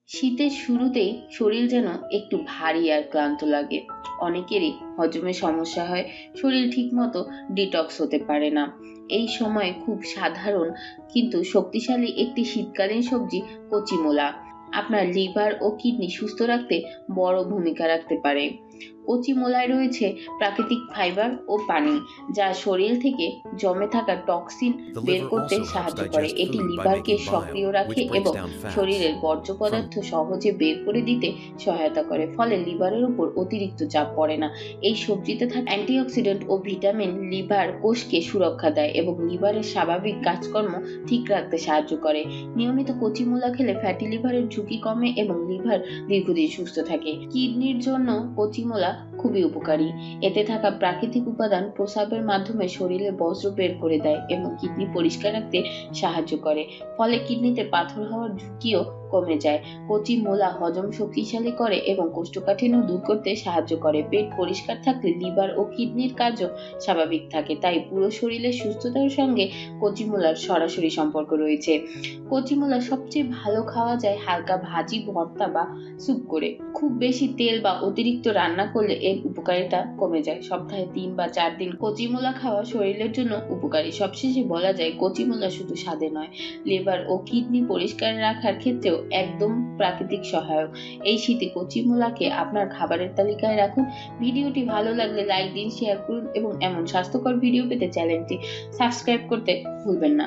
শীতের শুরুতেই শরীর যেন একটু ভারী আর ক্লান্ত লাগে। অনেকেরই হজমের সমস্যা হয়, শরীর ঠিকমতো ডিটক্স হতে পারে না। এই সময় খুব সাধারণ কিন্তু শক্তিশালী একটি শীতকালীন সবজি কচি মূলা আপনার লিভার ও কিডনি সুস্থ রাখতে বড় ভূমিকা রাখতে পারে। কচি মূলায় রয়েছে প্রাকৃতিক ফাইবার ও পানি, যা শরীর থেকে জমে থাকা টক্সিন The বের liver করতে also helps সাহায্য করে। digest এটি food by লিভারকে making সক্রিয় bile, রাখে which breaks এবং down fats. শরীরের বর্জ্য From পদার্থ সহজে বের করে দিতে সহায়তা করে, ফলে লিভারের উপর অতিরিক্ত চাপ পড়ে না। এই সবজিতে থাকা অ্যান্টিঅক্সিডেন্ট ও ভিটামিন লিভার কোষকে সুরক্ষা দেয় এবং লিভারের স্বাভাবিক কাজকর্ম ঠিক রাখতে সাহায্য করে। নিয়মিত কচি মূলা খেলে ফ্যাটি লিভারের ঝুঁকি কমে এবং লিভার দীর্ঘদিন সুস্থ থাকে। কিডনির জন্য কচি মূলা খুবই উপকারী। এতে থাকা প্রাকৃতিক উপাদান প্রস্রাবের মাধ্যমে শরীরে বর্জ্য বের করে দেয় এবং কিডনি পরিষ্কার রাখতে সাহায্য করে, ফলে কিডনিতে পাথর হওয়ার ঝুঁকিও কমে যায়। কচি মূলা হজম শক্তিশালী করে এবং কোষ্ঠকাঠিন্য দূর করতে সাহায্য করে। পেট পরিষ্কার থাকলে লিভার ও কিডনির কাজও স্বাভাবিক থাকে, তাই পুরো শরীরের সুস্থতার সঙ্গে কচি মূলার সরাসরি সম্পর্ক রয়েছে। কচি মূলা সবচেয়ে ভালো খাওয়া যায় হালকা ভাজি, ভর্তা বা স্যুপ করে। খুব বেশি তেল বা অতিরিক্ত রান্না করলে এর উপকারিতা কমে যায়। সপ্তাহে ৩ বা ৪ দিন কচি মূলা খাওয়া শরীরের জন্য উপকারী। সবশেষে বলা যায়, কচি মূলা শুধু স্বাদে নয়, লিভার ও কিডনি পরিষ্কার রাখার ক্ষেত্রেও একদম প্রাকৃতিক সহায়ক। এই শীতে কচি মূলাকে আপনার খাবারের তালিকায় রাখুন। ভিডিওটি ভালো লাগলে লাইক দিন, শেয়ার করুন এবং এমন স্বাস্থ্যকর ভিডিও পেতে চ্যানেলটি সাবস্ক্রাইব করতে ভুলবেন না।